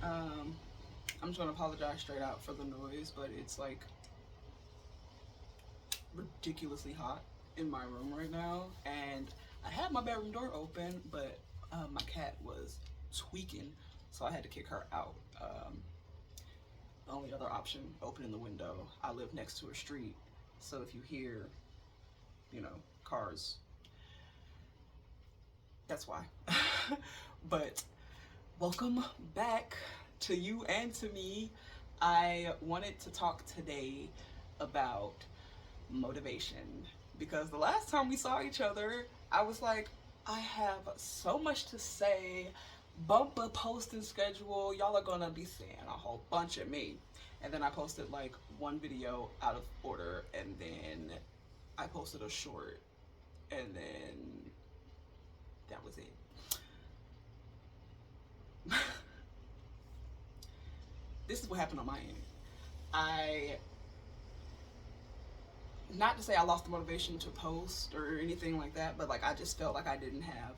I'm just gonna apologize straight out for the noise, but it's like ridiculously hot in my room right now, and I had my bedroom door open, but my cat was tweaking, so I had to kick her out. The only other option, opening the window. I live next to a street, so if you hear, cars, that's why. But welcome back to you and to me. I wanted to talk today about motivation because the last time we saw each other, I was like, I have so much to say. Bump a posting schedule. Y'all are gonna be seeing a whole bunch of me. And then I posted like one video out of order, and then I posted a short, and then that was it. This is what happened on my end. I, not to say I lost the motivation to post or anything like that, but like I just felt like I didn't have,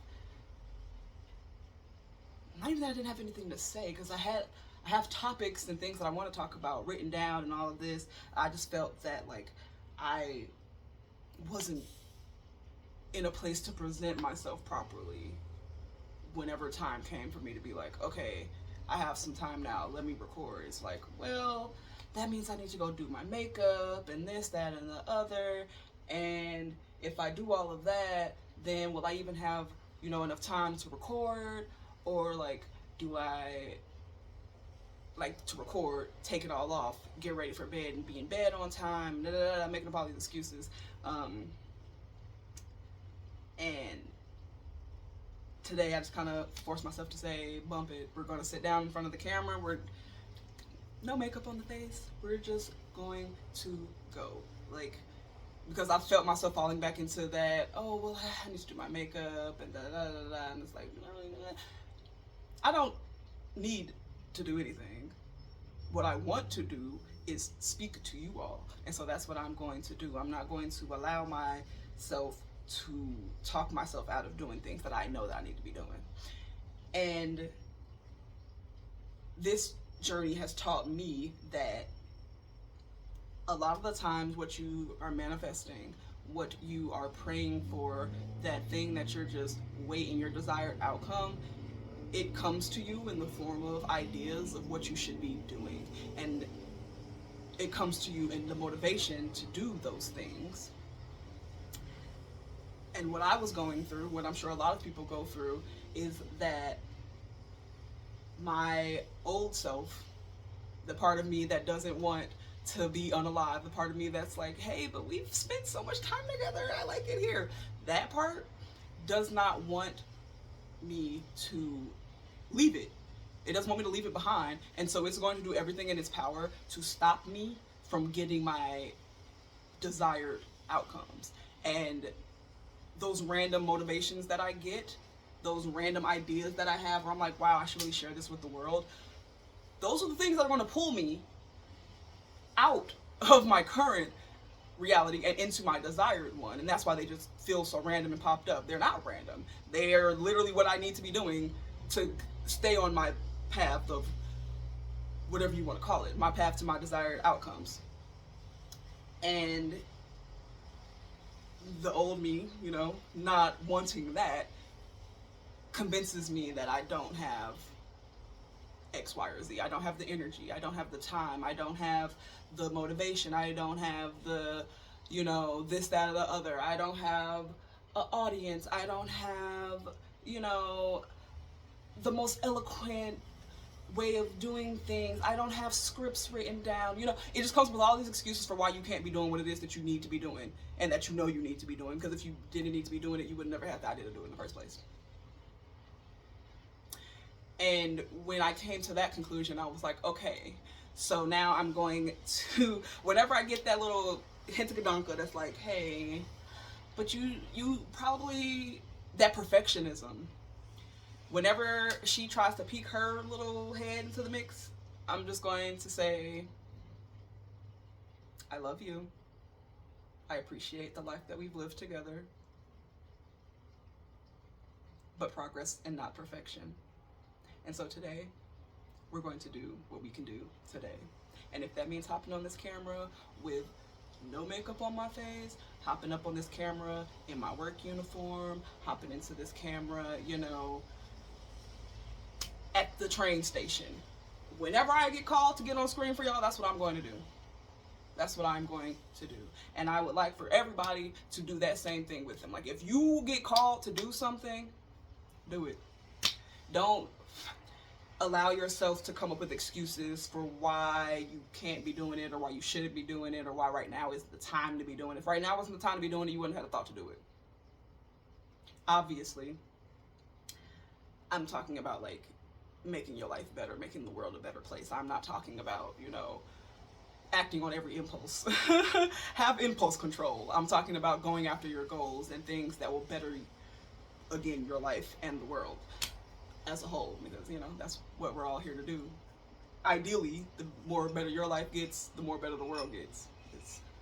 not even that I didn't have anything to say, because I have topics and things that I want to talk about written down and all of this. I just felt that like I wasn't in a place to present myself properly whenever time came for me to be like, okay, I have some time now, let me record. It's like, well, that means I need to go do my makeup and this, that, and the other. And if I do all of that, then will I even have, enough time to record? Or like, do I like to record, take it all off, get ready for bed and be in bed on time, making up all these excuses. And today I just kind of forced myself to say, bump it. We're going to sit down in front of the camera. We're no makeup on the face. We're just going to go. Like, because I felt myself falling back into that, oh, well, I need to do my makeup and da da da da. And it's like, I don't need to do anything. What I want to do is speak to you all. And so that's what I'm going to do. I'm not going to allow myself to talk myself out of doing things that I know that I need to be doing. And this journey has taught me that a lot of the times what you are manifesting, what you are praying for, that thing that you're just waiting, your desired outcome, it comes to you in the form of ideas of what you should be doing. And it comes to you in the motivation to do those things. And what I was going through, what I'm sure a lot of people go through, is that my old self, the part of me that doesn't want to be unalive, the part of me that's like, hey, but we've spent so much time together, I like it here. That part does not want me to leave it. It doesn't want me to leave it behind. And so it's going to do everything in its power to stop me from getting my desired outcomes. And those random motivations that I get, those random ideas that I have where I'm like, wow, I should really share this with the world. Those are the things that are going to pull me out of my current reality and into my desired one. And that's why they just feel so random and popped up. They're not random. They are literally what I need to be doing to stay on my path of whatever you want to call it, my path to my desired outcomes. And the old me, not wanting that, convinces me that I don't have X, Y, or Z. I don't have the energy. I don't have the time. I don't have the motivation. I don't have the, this, that, or the other. I don't have an audience. I don't have, the most eloquent way of doing things. I don't have scripts written down. It just comes with all these excuses for why you can't be doing what it is that you need to be doing and that you need to be doing. Because if you didn't need to be doing it, you would never have the idea to do it in the first place. And when I came to that conclusion, I was like, okay, so now I'm going to, whenever I get that little hint of gadonka that's like, hey, but you probably, that perfectionism, whenever she tries to peek her little head into the mix, I'm just going to say, I love you. I appreciate the life that we've lived together, but progress and not perfection. And so today, we're going to do what we can do today. And if that means hopping on this camera with no makeup on my face, hopping up on this camera in my work uniform, hopping into this camera, at the train station. Whenever I get called to get on screen for y'all, that's what I'm going to do. That's what I'm going to do. And I would like for everybody to do that same thing with them. Like, if you get called to do something, do it. Don't allow yourself to come up with excuses for why you can't be doing it, or why you shouldn't be doing it, or why right now isn't the time to be doing it. If right now wasn't the time to be doing it, you wouldn't have a thought to do it. Obviously, I'm talking about like making your life better, making the world a better place. I'm not talking about, acting on every impulse. Have impulse control. I'm talking about going after your goals and things that will better, again, your life and the world as a whole, because that's what we're all here to do. Ideally, the more better your life gets, the more better the world gets.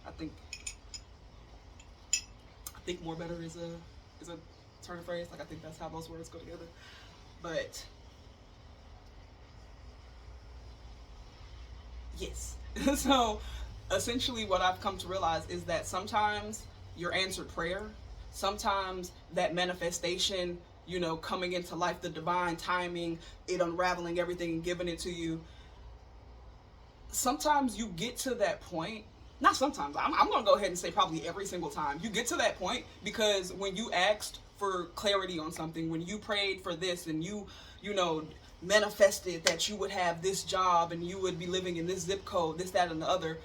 I think more better is a turn of phrase. Like, I think that's how those words go together. But yes. So essentially what I've come to realize is that sometimes your answered prayer, sometimes that manifestation, coming into life, the divine timing, it unraveling everything and giving it to you, sometimes you get to that point. Not sometimes, I'm going to go ahead and say probably every single time you get to that point, because when you asked for clarity on something, when you prayed for this, and you manifested that you would have this job and you would be living in this zip code, this, that, and the other,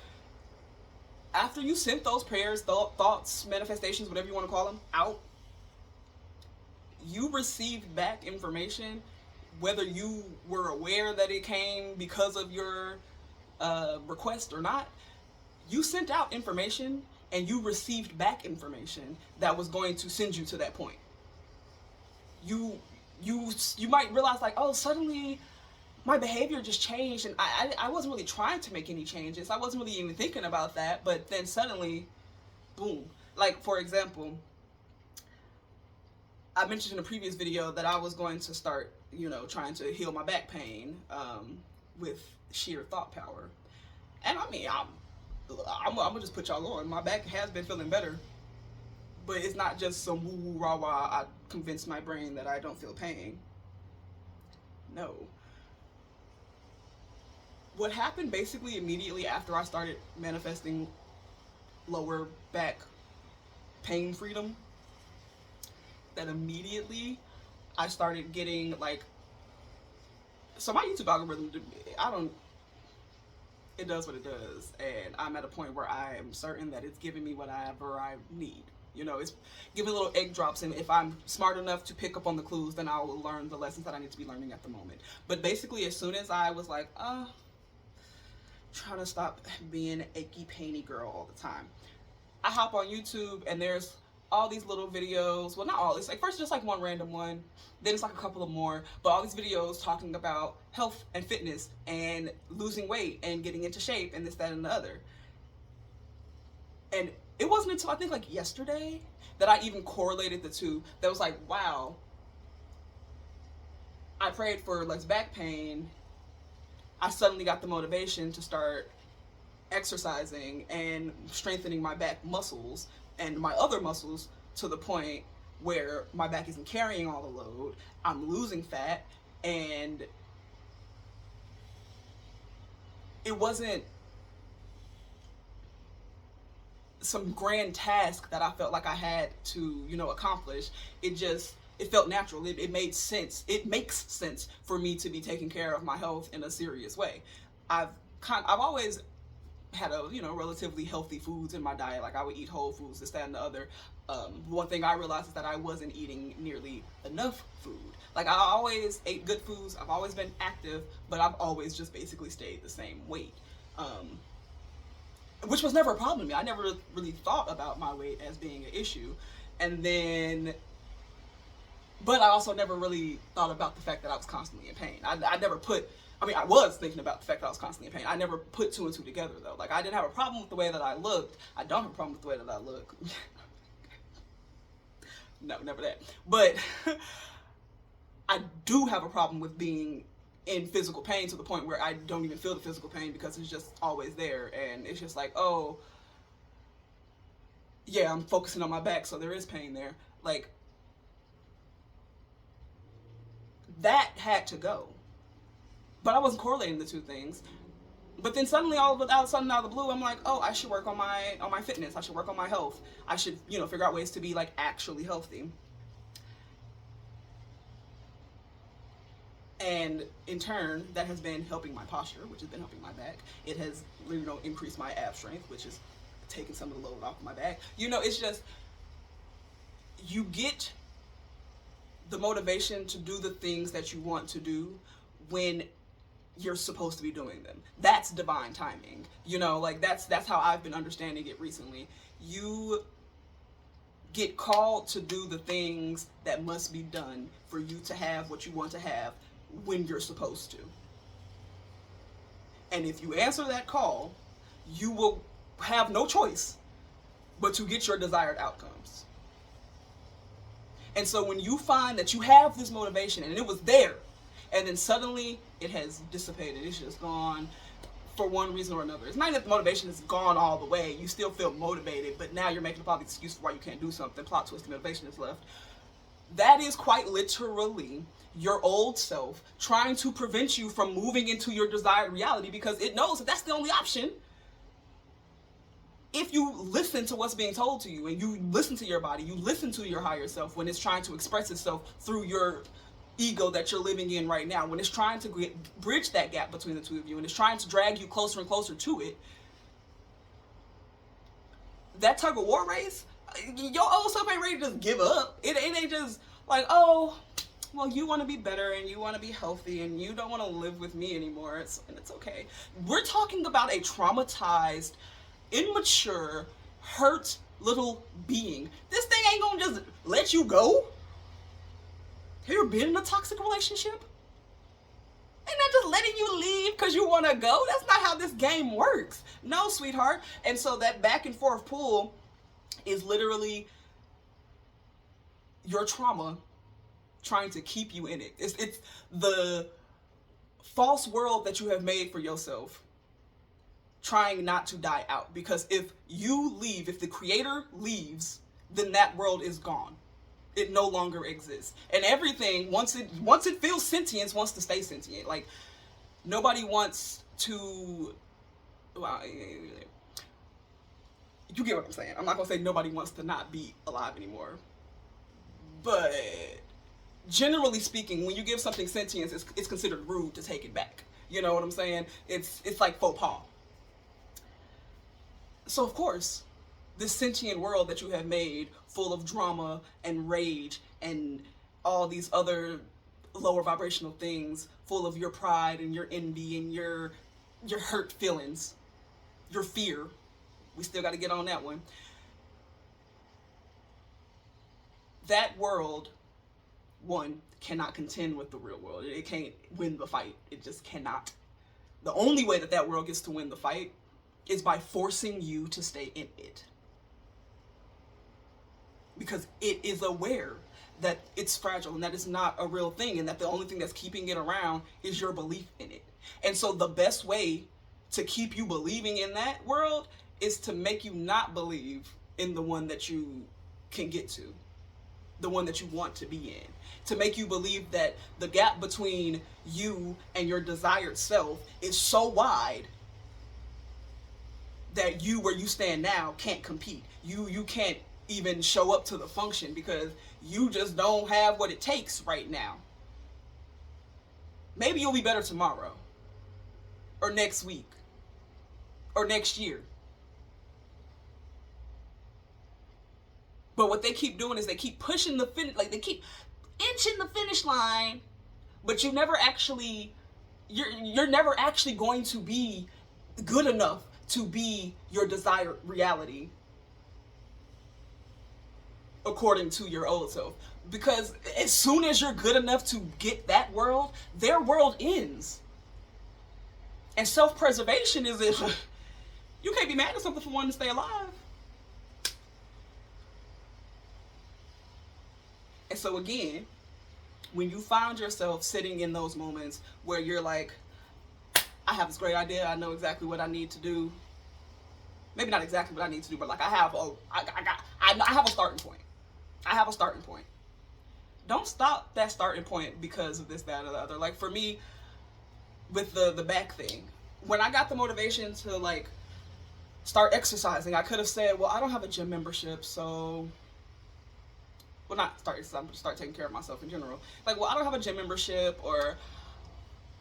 after you sent those prayers, thoughts, manifestations, whatever you want to call them, out, you received back information, whether you were aware that it came because of your request or not. You sent out information and you received back information that was going to send you to that point. You might realize, like, oh, suddenly my behavior just changed, and I wasn't really trying to make any changes. I wasn't really even thinking about that, but then suddenly, boom. Like, for example, I mentioned in a previous video that I was going to start, trying to heal my back pain with sheer thought power. And I mean, I'm gonna just put y'all on. My back has been feeling better. But it's not just some woo-woo rah-rah, I convinced my brain that I don't feel pain. No. What happened basically immediately after I started manifesting lower back pain freedom, that immediately I started getting, like, so my YouTube algorithm, it does what it does, and I'm at a point where I am certain that it's giving me whatever I need. It's giving little egg drops, and if I'm smart enough to pick up on the clues, then I will learn the lessons that I need to be learning at the moment. But basically, as soon as I was like, trying to stop being achy, painy girl all the time, I hop on YouTube, and there's all these little videos. Well, not all. It's like first just like one random one, then it's like a couple of more, but all these videos talking about health and fitness and losing weight and getting into shape and this, that, and the other. And it wasn't until I think like yesterday that I even correlated the two. That was like, wow, I prayed for less back pain. I suddenly got the motivation to start exercising and strengthening my back muscles and my other muscles to the point where my back isn't carrying all the load. I'm losing fat, and it wasn't some grand task that I felt like I had to, accomplish. It felt natural. It made sense. It makes sense for me to be taking care of my health in a serious way. I've always had a, relatively healthy foods in my diet. Like, I would eat whole foods, this, that, and the other. One thing I realized is that I wasn't eating nearly enough food. Like, I always ate good foods. I've always been active, but I've always just basically stayed the same weight. Which was never a problem to me. I never really thought about my weight as being an issue. But I also never really thought about the fact that I was constantly in pain. I was thinking about the fact that I was constantly in pain. I never put two and two together, though. Like, I didn't have a problem with the way that I looked. I don't have a problem with the way that I look. No, never that. But I do have a problem with being in physical pain to the point where I don't even feel the physical pain because it's just always there. And it's just like, oh, yeah, I'm focusing on my back, so there is pain there. Like, that had to go. But I wasn't correlating the two things. But then suddenly, out of the blue, I'm like, oh, I should work on my fitness. I should work on my health. I should, figure out ways to be like actually healthy. And in turn, that has been helping my posture, which has been helping my back. It has, increased my ab strength, which is taking some of the load off of my back. It's just, you get the motivation to do the things that you want to do when you're supposed to be doing them. That's divine timing. That's how I've been understanding it recently. You get called to do the things that must be done for you to have what you want to have when you're supposed to. And if you answer that call, you will have no choice but to get your desired outcomes. And so when you find that you have this motivation and it was there, and then suddenly it has dissipated, it's just gone for one reason or another. It's not that the motivation is gone all the way. You still feel motivated, but now you're making a plot excuse for why you can't do something. Plot twist, the motivation is left. That is quite literally your old self trying to prevent you from moving into your desired reality, because it knows that that's the only option. If you listen to what's being told to you, and you listen to your body, you listen to your higher self when it's trying to express itself through your ego that you're living in right now, when it's trying to bridge that gap between the two of you, and it's trying to drag you closer and closer to it, that tug of war race, your old self ain't ready to just give up. It ain't just like, oh, well, you want to be better and you want to be healthy and you don't want to live with me anymore. It's okay. We're talking about a traumatized, immature, hurt little being. This thing ain't gonna just let you go. Have you ever been in a toxic relationship? Ain't that just letting you leave because you want to go? That's not how this game works. No, sweetheart. And so that back and forth pull is literally your trauma trying to keep you in it. It's the false world that you have made for yourself trying not to die out. Because if you leave, if the creator leaves, then that world is gone. It no longer exists. And everything, once it feels sentience, wants to stay sentient. Like, nobody wants to, well, you get what I'm saying. I'm not gonna say nobody wants to not be alive anymore, but generally speaking, when you give something sentience, it's considered rude to take it back. You know what I'm saying? It's like faux pas. So of course, this sentient world that you have made, full of drama and rage and all these other lower vibrational things, full of your pride and your envy and your hurt feelings, your fear. We still got to get on that one. That world, one, cannot contend with the real world. It can't win the fight. It just cannot. The only way that world gets to win the fight is by forcing you to stay in it. Because it is aware that it's fragile and that it's not a real thing, and that the only thing that's keeping it around is your belief in it. And so the best way to keep you believing in that world is to make you not believe in the one that you can get to, the one that you want to be in. To make you believe that the gap between you and your desired self is so wide that you, where you stand now, can't compete. You can't even show up to the function because you just don't have what it takes right now. Maybe you'll be better tomorrow, or next week, or next year. But what they keep doing is they keep pushing the finish, like they keep inching the finish line, but you never actually, you're never actually going to be good enough to be your desired reality according to your old self. Because as soon as you're good enough to get that world, their world ends. And self-preservation is if you can't be mad at something for wanting to stay alive. And so again, When you find yourself sitting in those moments where you're like, I have this great idea, I know exactly what I need to do. Maybe not exactly what I need to do, but like I have a starting point. I have a starting point. Don't stop that starting point because of this, that, or the other. Like for me, with the back thing, when I got the motivation to like start exercising, I could have said, well, I don't have a gym membership, so not start taking care of myself in general. Like, well, I don't have a gym membership, or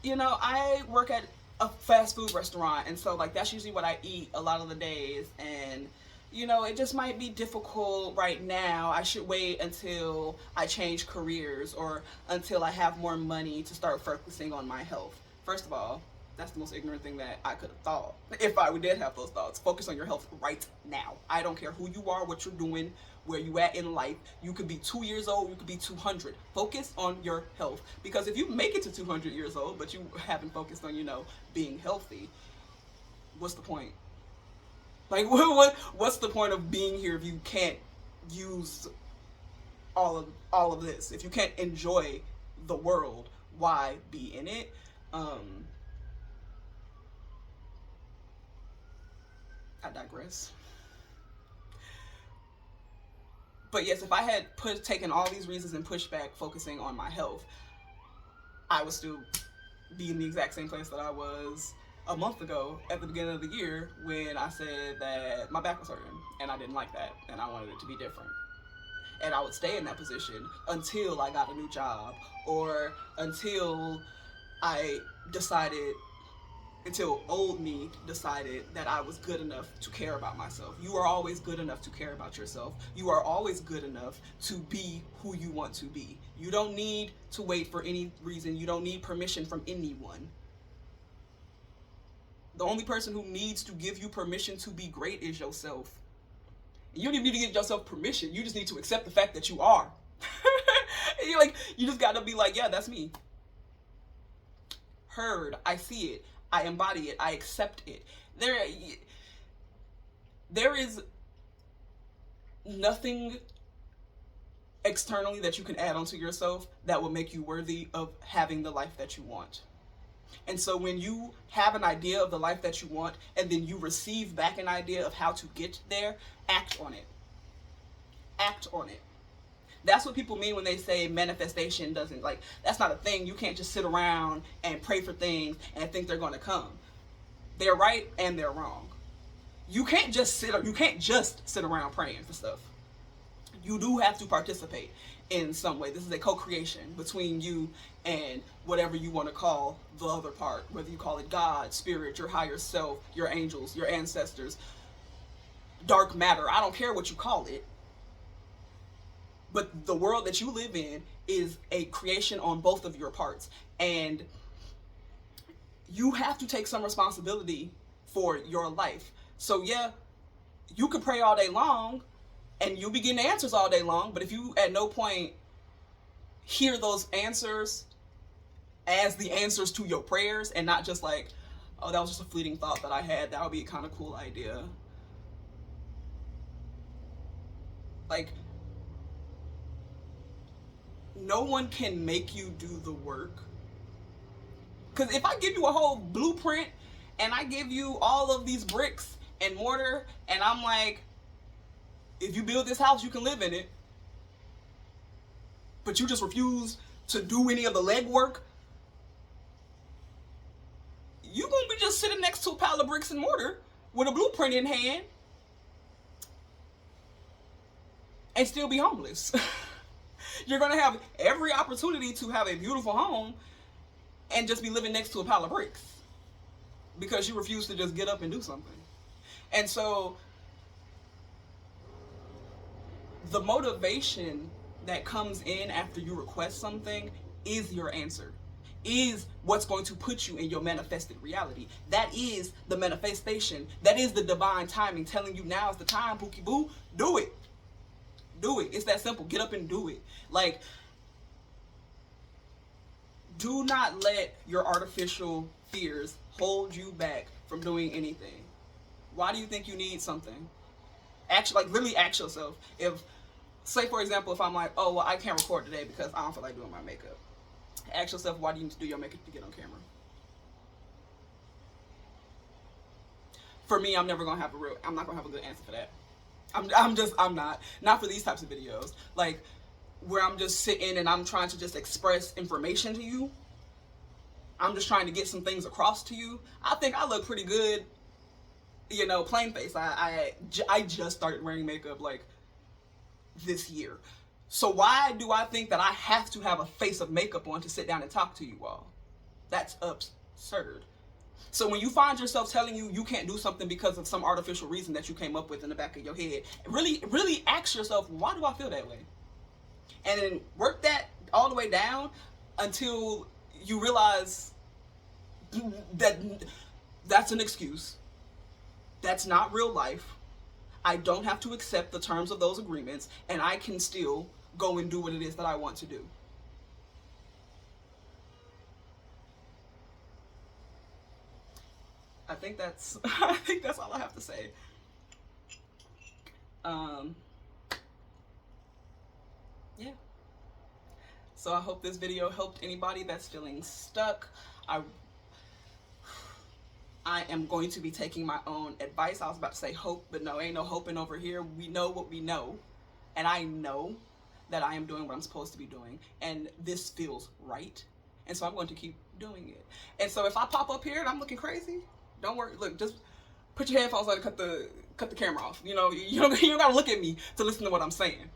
I work at a fast food restaurant, and so like that's usually what I eat a lot of the days, and it just might be difficult right now. I should wait until I change careers or until I have more money to start focusing on my health. First of all, that's the most ignorant thing that I could have thought. If I did have those thoughts, focus on your health right now. I don't care who you are, what you're doing, where you at in life. You could be 2 years old, you could be 200. Focus on your health. Because if you make it to 200 years old, but you haven't focused on, being healthy, what's the point? Like, what's the point of being here if you can't use all of this? If you can't enjoy the world, why be in it? I digress. But yes, if I had taken all these reasons and pushed back focusing on my health, I would still be in the exact same place that I was a month ago at the beginning of the year when I said that my back was hurting and I didn't like that and I wanted it to be different. And I would stay in that position until I got a new job, or until old me decided that I was good enough to care about myself. You are always good enough to care about yourself. You are always good enough to be who you want to be. You don't need to wait for any reason. You don't need permission from anyone. The only person who needs to give you permission to be great is yourself. You don't even need to give yourself permission. You just need to accept the fact that you are. You just gotta be like, yeah, that's me. Heard, I see it, I embody it, I accept it. There is nothing externally that you can add onto yourself that will make you worthy of having the life that you want. And so when you have an idea of the life that you want, and then you receive back an idea of how to get there, act on it. Act on it. That's what people mean when they say manifestation doesn't, that's not a thing. You can't just sit around and pray for things and think they're going to come. They're right and they're wrong. You can't just sit around praying for stuff. You do have to participate in some way. This is a co-creation between you and whatever you want to call the other part, whether you call it God, spirit, your higher self, your angels, your ancestors, dark matter. I don't care what you call it. But the world that you live in is a creation on both of your parts. And you have to take some responsibility for your life. So yeah, you could pray all day long and you'll be getting answers all day long. But if you at no point hear those answers as the answers to your prayers, and not just like, oh, that was just a fleeting thought that I had, that would be a kind of cool idea. Like, no one can make you do the work. Because if I give you a whole blueprint and I give you all of these bricks and mortar, and I'm like, if you build this house, you can live in it, but you just refuse to do any of the legwork, you're going to be just sitting next to a pile of bricks and mortar with a blueprint in hand and still be homeless. You're going to have every opportunity to have a beautiful home and just be living next to a pile of bricks because you refuse to just get up and do something. And so the motivation that comes in after you request something is your answer, is what's going to put you in your manifested reality. That is the manifestation. That is the divine timing telling you now is the time, Pookie Boo. Do it. Do it. It's that simple. Get up and do it. Like, do not let your artificial fears hold you back from doing anything. Why do you think you need something? Actually, like, literally ask yourself, if say for example, if I'm like, oh well, I can't record today because I don't feel like doing my makeup. Ask yourself, why do you need to do your makeup to get on camera? For me, I'm never gonna have I'm not gonna have a good answer for that. I'm not for these types of videos. Like, where I'm just sitting and I'm trying to just express information to you. I'm just trying to get some things across to you. I think I look pretty good, you know, plain face. I just started wearing makeup like this year. So why do I think that I have to have a face of makeup on to sit down and talk to you all? That's absurd. So when you find yourself telling you can't do something because of some artificial reason that you came up with in the back of your head, really ask yourself, why do I feel that way? And then work that all the way down until you realize that that's an excuse. That's not real life. I don't have to accept the terms of those agreements, and I can still go and do what it is that I want to do. I think that's all I have to say. Yeah. So I hope this video helped anybody that's feeling stuck. I am going to be taking my own advice. I was about to say hope, but no, ain't no hoping over here. We know what we know. And I know that I am doing what I'm supposed to be doing. And this feels right. And so I'm going to keep doing it. And so if I pop up here and I'm looking crazy, don't worry. Look, just put your headphones on and cut the camera off. You know, you don't gotta look at me to listen to what I'm saying.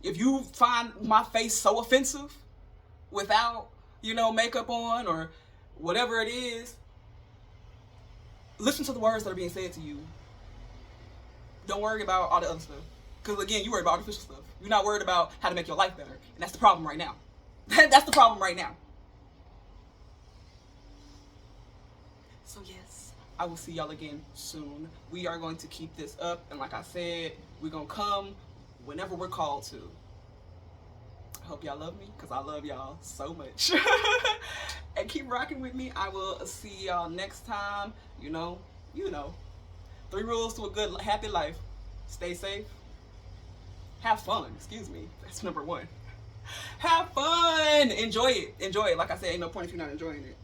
If you find my face so offensive without, you know, makeup on or whatever it is, listen to the words that are being said to you. Don't worry about all the other stuff. Because again, you worry about artificial stuff. You're not worried about how to make your life better. And that's the problem right now. That's the problem right now. So yes, I will see y'all again soon. We are going to keep this up. And like I said, we're going to come whenever we're called to. I hope y'all love me because I love y'all so much. And keep rocking with me. I will see y'all next time. You know. 3 rules to a good, happy life. Stay safe. Have fun. Excuse me. That's number 1. Have fun. Enjoy it. Enjoy it. Like I said, ain't no point if you're not enjoying it.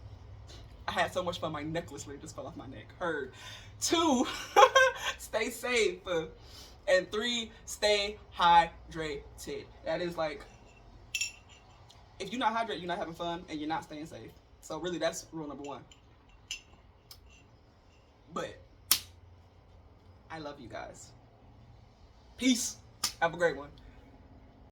I had so much fun. My necklace literally just fell off my neck. Heard. 2, stay safe. And 3, stay hydrated. That is like, if you're not hydrated, you're not having fun, and you're not staying safe. So really, that's rule number 1. But I love you guys. Peace. Have a great one.